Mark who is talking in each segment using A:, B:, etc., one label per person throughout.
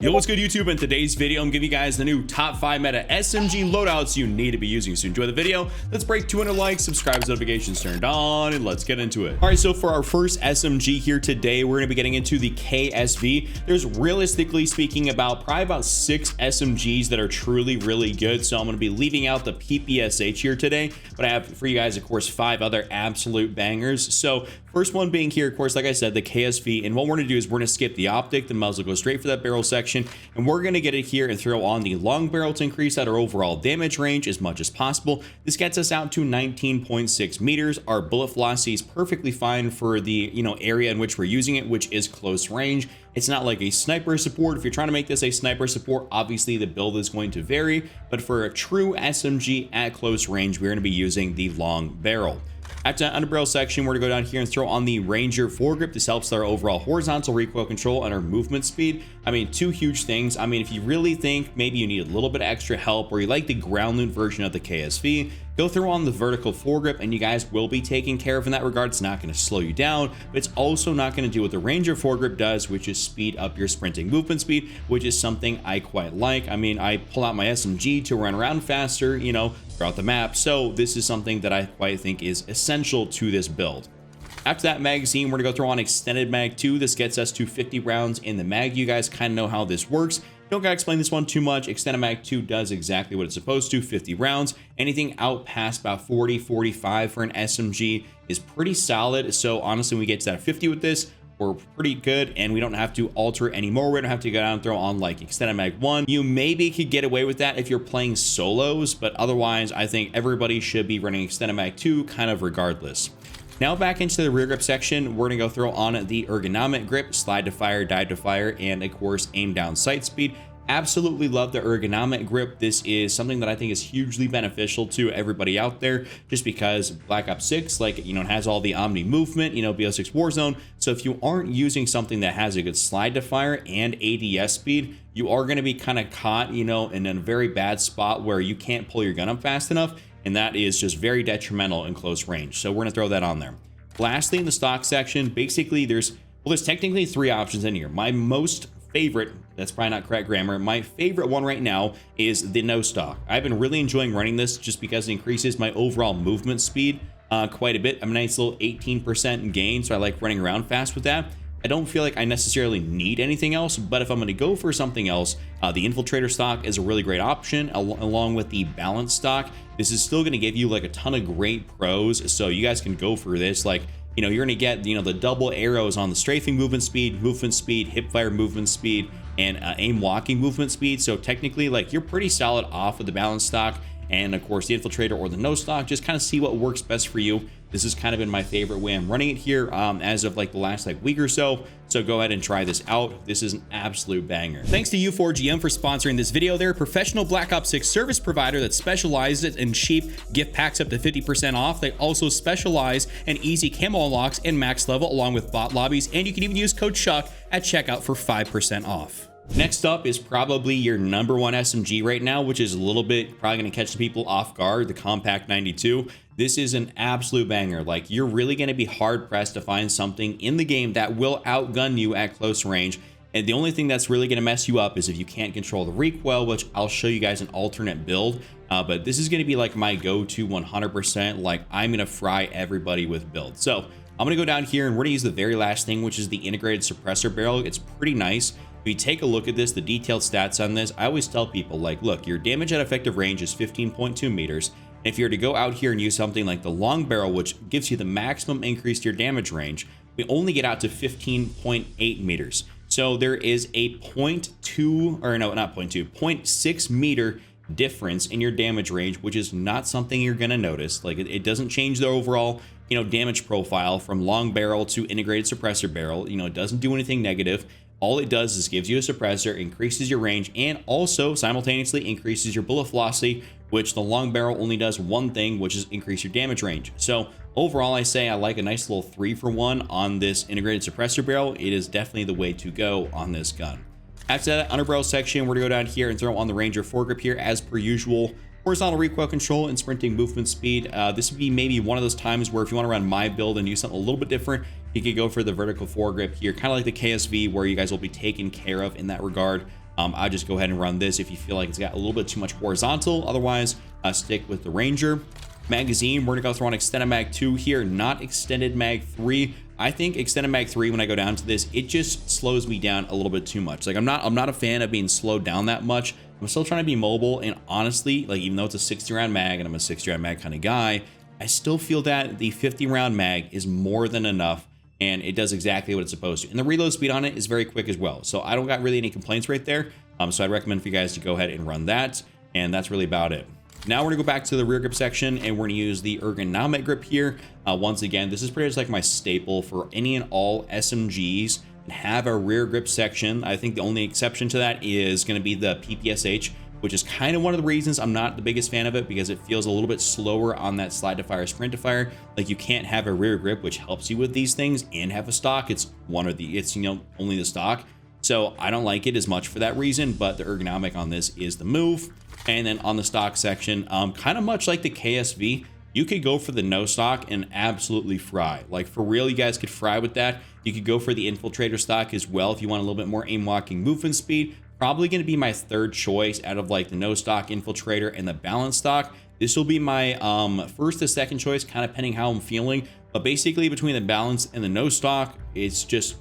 A: Yo, what's good YouTube? In today's video, I'm giving you guys the new top 5 meta SMG loadouts you need to be using. So enjoy the video. Let's break 200 likes, subscribe, notifications turned on, and let's get into it. All right, so for our first SMG here today, we're gonna be getting into the KSV. There's realistically speaking probably about 6 SMGs that are truly really good. So I'm gonna be leaving out the PPSH here today, but I have for you guys, of course, 5 other absolute bangers. So first one being here, of course, like I said, the KSV. And what we're gonna do is we're gonna skip the optic. The muzzle goes straight for that barrel section. And we're going to get it here and throw on the long barrel to increase our overall damage range as much as possible. This gets us out to 19.6 meters. Our bullet velocity is perfectly fine for the area in which we're using it, which is close range. It's not like a sniper support. If you're trying to make this a sniper support, obviously the build is going to vary, but for a true SMG at close range, we're going to be using the long barrel. After that underbarrel section, we're going to go down here and throw on the Ranger foregrip. This helps our overall horizontal recoil control and our movement speed. I mean, 2 huge things. I mean, if you really think maybe you need a little bit of extra help or you like the ground loot version of the KSV, go throw on the vertical foregrip and you guys will be taken care of in that regard. It's not going to slow you down, but it's also not going to do what the Ranger foregrip does, which is speed up your sprinting movement speed, which is something I quite like. I mean, I pull out my SMG to run around faster, throughout the map. So this is something that I quite think is essential to this build. After that magazine, we're gonna go throw on extended mag 2. This gets us to 50 rounds in the mag. You guys kind of know how this works. Don't gotta explain this one too much. Extended mag 2 does exactly what it's supposed to, 50 rounds. Anything out past about 40, 45 for an SMG is pretty solid. So honestly, when we get to that 50 with this, we're pretty good and we don't have to alter it anymore. We don't have to go down and throw on like extended mag 1. You maybe could get away with that if you're playing solos, but otherwise I think everybody should be running extended mag 2 kind of regardless. Now back into the rear grip section, we're gonna go throw on the ergonomic grip, slide to fire, dive to fire, and of course aim down sight speed. Absolutely love the ergonomic grip. This is something that I think is hugely beneficial to everybody out there, just because Black Ops 6, it has all the omni movement, BO6 Warzone. So if you aren't using something that has a good slide to fire and ADS speed, you are going to be kind of caught, in a very bad spot where you can't pull your gun up fast enough. And that is just very detrimental in close range. So we're going to throw that on there. Lastly, in the stock section, basically there's technically 3 options in here. My most favorite, that's probably not correct grammar, my favorite one right now is the no stock. I've been really enjoying running this just because it increases my overall movement speed quite a bit. I'm a nice little 18% gain, so I like running around fast with that. I don't feel like I necessarily need anything else, but if I'm going to go for something else, the infiltrator stock is a really great option along with the balance stock. This is still going to give you a ton of great pros, so you guys can go for this. You're going to get, the double arrows on the strafing movement speed, hip fire movement speed, and aim walking movement speed. So technically, you're pretty solid off with the balance stock. And of course, the infiltrator or the no stock, just kind of see what works best for you. This has kind of been my favorite way I'm running it here as of the last week or so. So go ahead and try this out. This is an absolute banger. Thanks to U4GM for sponsoring this video. They're a professional Black Ops 6 service provider that specializes in cheap gift packs up to 50% off. They also specialize in easy camo unlocks and max level along with bot lobbies. And you can even use code Chuck at checkout for 5% off. Next up is probably your #1 SMG right now, which is a little bit probably going to catch the people off guard, the Compact 92. This is an absolute banger. You're really going to be hard pressed to find something in the game that will outgun you at close range. And the only thing that's really going to mess you up is if you can't control the recoil, which I'll show you guys an alternate build. But this is going to be my go-to 100%. I'm going to fry everybody with build. So I'm going to go down here and we're going to use the very last thing, which is the integrated suppressor barrel. It's pretty nice. If you take a look at this, the detailed stats on this, I always tell people look, your damage at effective range is 15.2 meters. And if you're to go out here and use something like the long barrel, which gives you the maximum increase to your damage range, we only get out to 15.8 meters. So there is a 0.6 meter difference in your damage range, which is not something you're going to notice. It doesn't change the overall, damage profile from long barrel to integrated suppressor barrel. It doesn't do anything negative. All it does is gives you a suppressor, increases your range, and also simultaneously increases your bullet velocity, which the long barrel only does one thing, which is increase your damage range. So overall, I say I like a nice little 3-for-1 on this integrated suppressor barrel. It is definitely the way to go on this gun. After that underbarrel section, we're gonna go down here and throw on the Ranger foregrip here as per usual. Horizontal recoil control and sprinting movement speed. This would be maybe one of those times where if you want to run my build and do something a little bit different, you could go for the vertical foregrip here, kind of like the KSV, where you guys will be taken care of in that regard. I just go ahead and run this if you feel like it's got a little bit too much horizontal. Otherwise, stick with the Ranger. Magazine, we're gonna go throw on extended mag 2 here, not extended mag 3. I think extended mag 3, when I go down to this, it just slows me down a little bit too much. Like I'm not a fan of being slowed down that much. I'm still trying to be mobile, and honestly, like even though it's a 60 round mag and I'm a 60 round mag kind of guy, I still feel that the 50 round mag is more than enough, and it does exactly what it's supposed to. And the reload speed on it is very quick as well. So I don't got really any complaints right there. So I'd recommend for you guys to go ahead and run that. And that's really about it. Now we're gonna go back to the rear grip section, and we're gonna use the ergonomic grip here. Once again, this is pretty much like my staple for any and all SMGs and have a rear grip section. I think the only exception to that is gonna be the PPSH, which is kind of one of the reasons I'm not the biggest fan of it, because it feels a little bit slower on that slide to fire, sprint to fire. Like you can't have a rear grip, which helps you with these things, and have a stock. It's only the stock. So I don't like it as much for that reason, but the ergonomic on this is the move. And then on the stock section, kind of much like the KSV, you could go for the no stock and absolutely fry. Like for real, you guys could fry with that. You could go for the infiltrator stock as well if you want a little bit more aim walking movement speed. Probably going to be my third choice out of like the no stock, infiltrator, and the balance stock. This will be my first to second choice, kind of depending how I'm feeling. But basically between the balance and the no stock, it's just,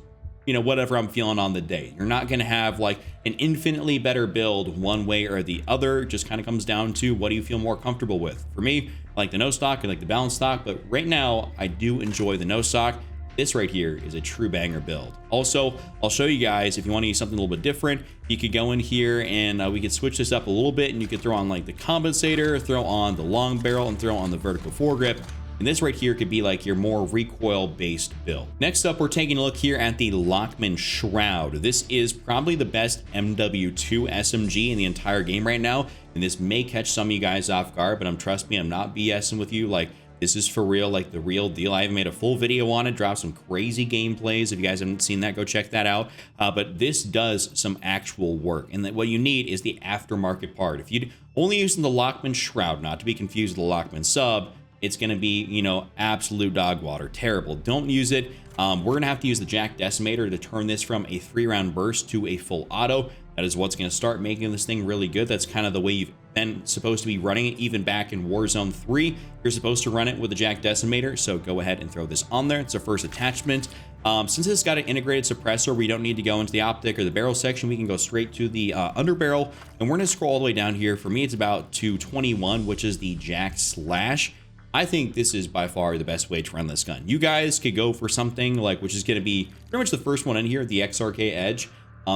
A: you know, whatever I'm feeling on the day. You're not going to have like an infinitely better build one way or the other. It just kind of comes down to what do you feel more comfortable with. For me, I like the no stock, I like the balance stock, but right now I do enjoy the no stock. This right here is a true banger build. Also, I'll show you guys if you want to use something a little bit different, you could go in here and we could switch this up a little bit, and you could throw on like the compensator, throw on the long barrel, and throw on the vertical foregrip. And this right here could be like your more recoil-based build. Next up, we're taking a look here at the Lockman Shroud. This is probably the best MW2 SMG in the entire game right now, and this may catch some of you guys off guard, but trust me, I'm not BSing with you. Like, this is for real, like the real deal. I even made a full video on it, dropped some crazy gameplays. If you guys haven't seen that, go check that out. But this does some actual work, and what you need is the aftermarket part. If you're only using the Lockman Shroud, not to be confused with the Lockman Sub, it's going to be, you know, absolute dog water. Terrible. Don't use it. We're going to have to use the Jack Decimator to turn this from a 3-round burst to a full auto. That is what's going to start making this thing really good. That's kind of the way you've been supposed to be running it. Even back in Warzone 3, you're supposed to run it with the Jack Decimator. So go ahead and throw this on there. It's our first attachment. Since it's got an integrated suppressor, we don't need to go into the optic or the barrel section. We can go straight to the underbarrel. And we're going to scroll all the way down here. For me, it's about 221, which is the Jack Slash. I think this is by far the best way to run this gun. You guys could go for something like, which is going to be pretty much the first one in here, the XRK Edge.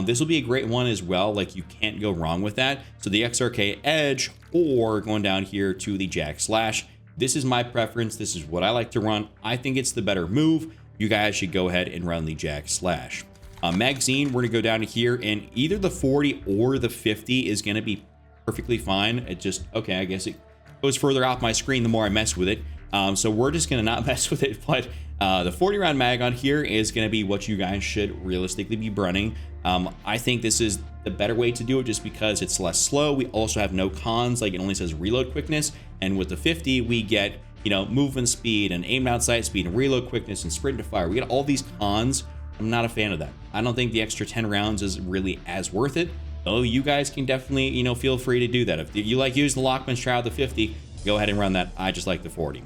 A: This will be a great one as well. Like, you can't go wrong with that. So the XRK Edge, or going down here to the Jack Slash. This is my preference. This is what I like to run. I think it's the better move. You guys should go ahead and run the Jack Slash. Magazine, we're going to go down to here, and either the 40 or the 50 is going to be perfectly fine. It just, okay, I guess it goes further off my screen the more I mess with it. So we're just gonna not mess with it, but the 40 round mag on here is gonna be what you guys should realistically be running. I think this is the better way to do it just because it's less slow. We also have no cons, like it only says reload quickness, and with the 50 we get, you know, movement speed and aim down sight speed and reload quickness and sprint to fire. We get all these cons. I'm not a fan of that. I don't think the extra 10 rounds is really as worth it. Oh, you guys can definitely, you know, feel free to do that. If you like using the Lockman Shroud, the 50, go ahead and run that. I just like the 40.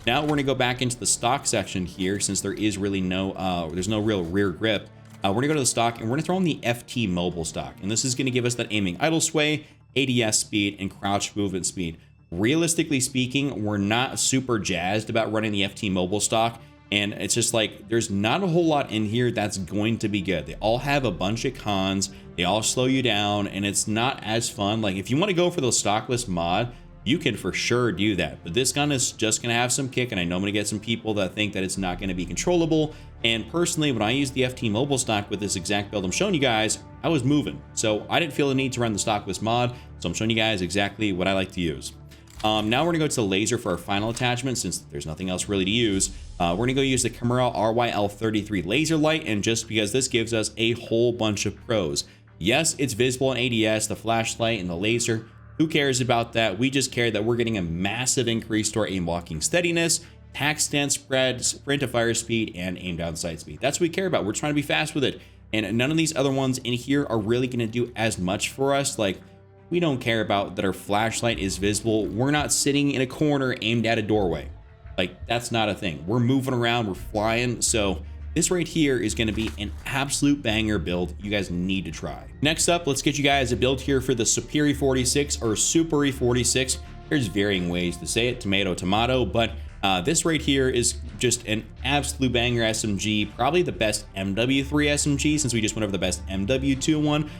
A: Now we're gonna go back into the stock section here, since there is really no, there's no real rear grip. We're gonna go to the stock, and we're gonna throw in the FT mobile stock. And this is gonna give us that aiming idle sway, ADS speed, and crouch movement speed. Realistically speaking, we're not super jazzed about running the FT mobile stock. And it's just like, there's not a whole lot in here that's going to be good. They all have a bunch of cons. They all slow you down, and it's not as fun. Like, if you want to go for the stockless mod, you can for sure do that. But this gun is just going to have some kick, and I know I'm going to get some people that think that it's not going to be controllable. And personally, when I used the FT mobile stock with this exact build I'm showing you guys, I was moving. So I didn't feel the need to run the stockless mod. So I'm showing you guys exactly what I like to use. Now we're gonna go to the laser for our final attachment, since there's nothing else really to use. We're gonna go use the Camera RYL33 laser light, and just because this gives us a whole bunch of pros. Yes, it's visible in ADS, the flashlight, and the laser. Who cares about that? We just care that we're getting a massive increase to our aim walking steadiness, tack stance spread, sprint to fire speed, and aim down sight speed. That's what we care about. We're trying to be fast with it. And none of these other ones in here are really going to do as much for us. Like, we don't care about that our flashlight is visible. We're not sitting in a corner aimed at a doorway. Like, that's not a thing. We're moving around, we're flying. So this right here is going to be an absolute banger build you guys need to try. Next up, let's get you guys a build here for the Superi 46 or Superi 46. There's varying ways to say it, tomato, tomato, but this right here is just an absolute banger SMG, probably the best MW3 SMG since we just went over the best MW2 one.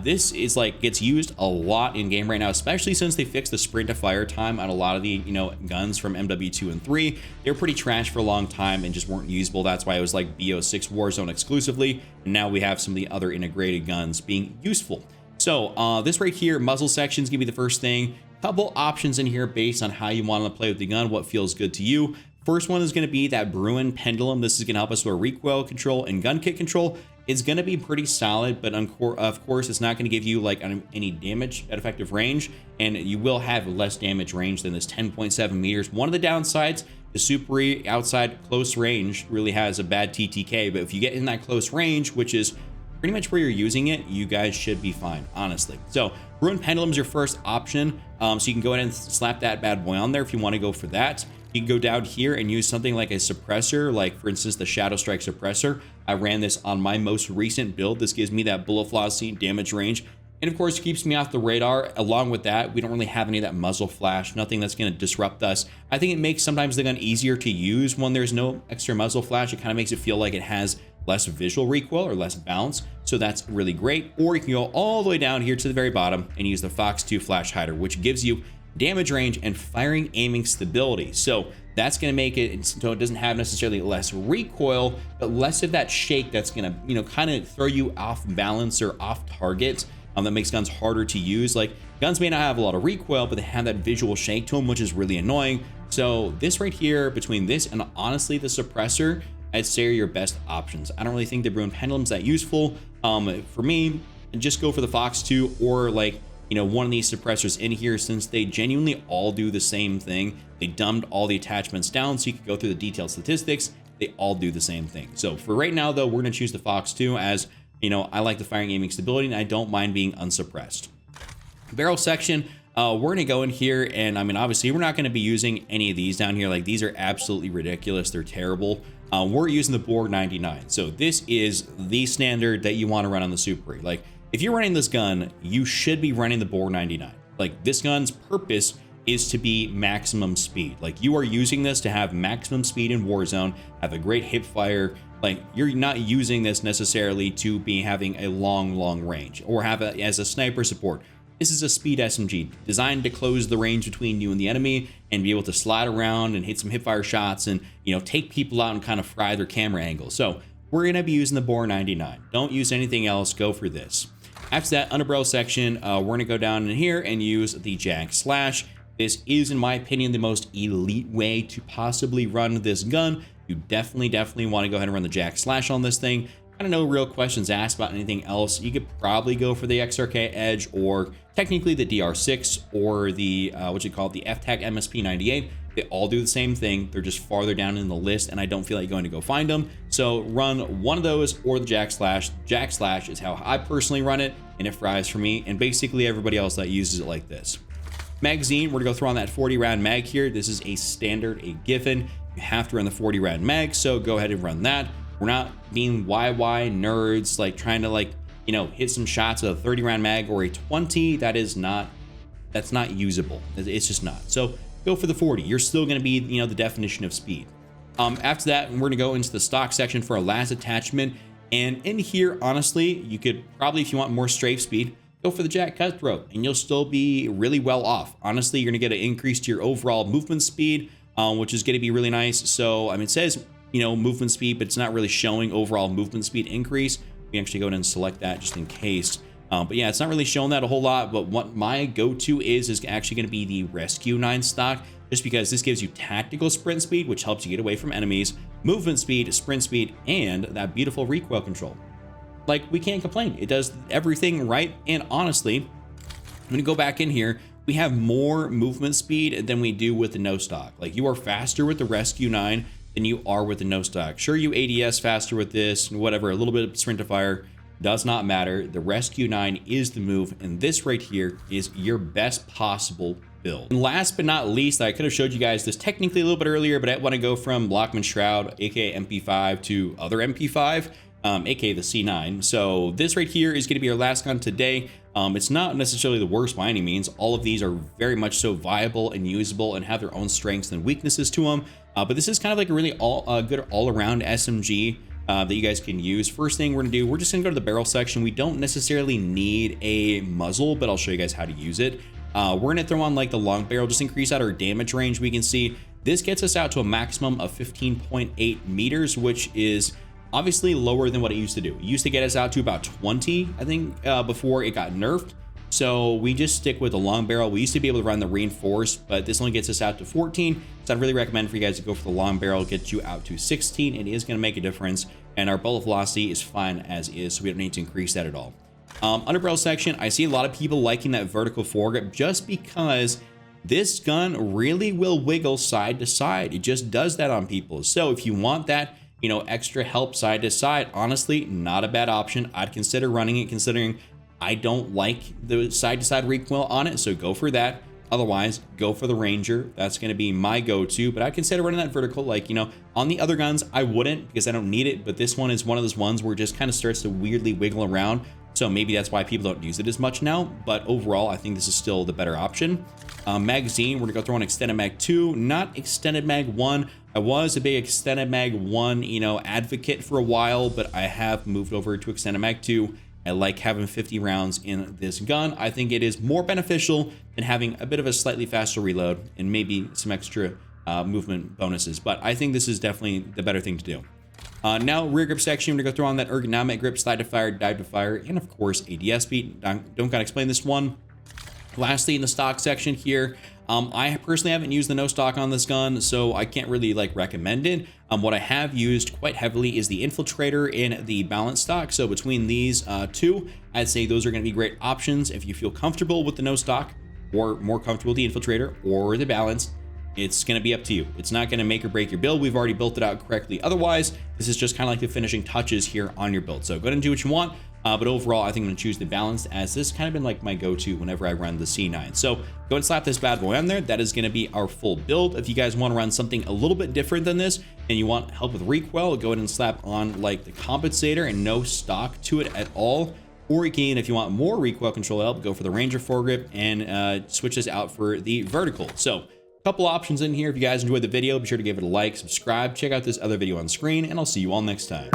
A: This is like gets used a lot in game right now, especially since they fixed the sprint to fire time on a lot of the guns from MW2 and 3. They were pretty trash for a long time and just weren't usable. That's why it was like BO6 Warzone exclusively, and now we have some of the other integrated guns being useful. So this right here, muzzle section is gonna be the first thing. Couple options in here based on how you want to play with the gun, what feels good to you. First one is going to be that Bruin pendulum. This is going to help us with recoil control and gun kick control. It's going to be pretty solid, but of course it's not going to give you like any damage at effective range, and you will have less damage range than this 10.7 meters. One of the downsides, the Superi outside close range really has a bad TTK, but if you get in that close range, which is pretty much where you're using it, you guys should be fine, honestly. So Bruin pendulum is your first option. So you can go ahead and slap that bad boy on there if you want to go for that. You can go down here and use something like a suppressor, like for instance, the Shadow Strike suppressor. I ran this on my most recent build. This gives me that bullet velocity, damage range, and of course keeps me off the radar. Along with that, we don't really have any of that muzzle flash, nothing that's going to disrupt us. I think it makes sometimes the gun easier to use when there's no extra muzzle flash. It kind of makes it feel like it has less visual recoil or less bounce, so that's really great. Or you can go all the way down here to the very bottom and use the Fox 2 flash hider, which gives you damage range and firing aiming stability. So that's going to make it so it doesn't have necessarily less recoil, but less of that shake that's going to kind of throw you off balance or off target. That makes guns harder to use. Like, guns may not have a lot of recoil, but they have that visual shake to them, which is really annoying. So this right here, between this and honestly the suppressor, I'd say are your best options. I don't really think the Bruin pendulum's that useful. For me, just go for the Fox 2 or like, one of these suppressors in here, since they genuinely all do the same thing. They dumbed all the attachments down so you can go through the detailed statistics. They all do the same thing. So for right now though, we're gonna choose the Fox 2 as, I like the firing aiming stability and I don't mind being unsuppressed. Barrel section, we're gonna go in here and obviously we're not gonna be using any of these down here. Like, these are absolutely ridiculous. They're terrible. We're using the Bore 99. So this is the standard that you want to run on the Superi. Like, if you're running this gun, you should be running the Bore 99. Like, this gun's purpose is to be maximum speed. Like, you are using this to have maximum speed in Warzone, have a great hip fire. Like, you're not using this necessarily to be having a long range or have it as a sniper support. This is a speed SMG designed to close the range between you and the enemy and be able to slide around and hit some hipfire shots and, take people out and kind of fry their camera angles. So we're going to be using the Bore 99. Don't use anything else. Go for this. After that, under barrel section, we're going to go down in here and use the Jag Slash. This is, in my opinion, the most elite way to possibly run this gun. You definitely want to go ahead and run the Jag Slash on this thing. Kind of no real questions asked about anything else. You could probably go for the XRK Edge or technically the DR6 or the the FTAC MSP 98. They all do the same thing. They're just farther down in the list and I don't feel like going to go find them. So run one of those or the Jag Slash. Jag Slash is how I personally run it and it fries for me and basically everybody else that uses it like this. Magazine, we're gonna go throw on that 40 round mag here. This is a standard, a given. You have to run the 40 round mag, so go ahead and run that. We're not being YY nerds, like trying to hit some shots with a 30 round mag or a 20. That's not usable. It's just not. So go for the 40. You're still going to be, the definition of speed. After that, we're going to go into the stock section for our last attachment. And in here, honestly, you could probably, if you want more strafe speed, go for the Jak Cutthroat and you'll still be really well off. Honestly, you're going to get an increase to your overall movement speed, which is going to be really nice. So, it says, movement speed, but it's not really showing overall movement speed increase. We actually go ahead and select that just in case. But yeah, it's not really showing that a whole lot, but what my go-to is actually going to be the Rescue 9 stock, just because this gives you tactical sprint speed, which helps you get away from enemies, movement speed, sprint speed, and that beautiful recoil control. Like, we can't complain. It does everything right, and honestly, I'm going to go back in here. We have more movement speed than we do with the no stock. Like, you are faster with the Rescue 9 than you are with the no stock. Sure, you ADS faster with this, whatever, a little bit of sprint to fire, does not matter. The Rescue 9 is the move, and this right here is your best possible build. And last but not least, I could have showed you guys this technically a little bit earlier, but I want to go from Blockman Shroud, aka MP5, to other MP5, aka the C9. So this right here is going to be our last gun today. It's not necessarily the worst by any means. All of these are very much so viable and usable and have their own strengths and weaknesses to them. But this is kind of like a really good all-around SMG that you guys can use. First thing we're gonna do, we're just gonna go to the barrel section. We don't necessarily need a muzzle, but I'll show you guys how to use it. We're gonna throw on like the long barrel, just increase out our damage range. We can see this gets us out to a maximum of 15.8 meters, which is obviously lower than what it used to do. It used to get us out to about 20, I think, before it got nerfed. So we just stick with the long barrel. We used to be able to run the reinforced, but this only gets us out to 14. So I'd really recommend for you guys to go for the long barrel, get you out to 16. It is going to make a difference. And our bullet velocity is fine as is, so we don't need to increase that at all. Under barrel section, I see a lot of people liking that vertical foregrip just because this gun really will wiggle side to side. It just does that on people. So if you want that, you know, extra help side to side, honestly, not a bad option. I'd consider running it, considering I don't like the side-to-side recoil on it, so go for that. Otherwise, go for the Ranger. That's going to be my go-to, but I consider running that vertical. Like, you know, on the other guns, I wouldn't because I don't need it, but this one is one of those ones where it just kind of starts to weirdly wiggle around. So maybe that's why people don't use it as much now, but overall, I think this is still the better option. Magazine, we're going to go throw an Extended Mag 2, not Extended Mag 1. I was a big Extended Mag 1, you know, advocate for a while, but I have moved over to Extended Mag 2. I like having 50 rounds in this gun. I think it is more beneficial than having a bit of a slightly faster reload and maybe some extra movement bonuses. But I think this is definitely the better thing to do. Now, rear grip section, we're going to go throw on that ergonomic grip, slide to fire, dive to fire, and of course, ADS speed. Don't gotta explain this one. Lastly, in the stock section here, I personally haven't used the no stock on this gun, so I can't really like recommend it. What I have used quite heavily is the Infiltrator and the balance stock. So between these two, I'd say those are going to be great options. If you feel comfortable with the no stock or more comfortable with the Infiltrator or the balance, it's going to be up to you. It's not going to make or break your build. We've already built it out correctly. Otherwise, this is just kind of like the finishing touches here on your build. So go ahead and do what you want. But overall, I think I'm going to choose the balanced, as this kind of been like my go-to whenever I run the C9. So go ahead and slap this bad boy on there. That is going to be our full build. If you guys want to run something a little bit different than this and you want help with recoil, go ahead and slap on like the compensator and no stock to it at all. Or you can, if you want more recoil control help, go for the Ranger foregrip and switch this out for the vertical. So a couple options in here. If you guys enjoyed the video, be sure to give it a like, subscribe, check out this other video on screen, and I'll see you all next time.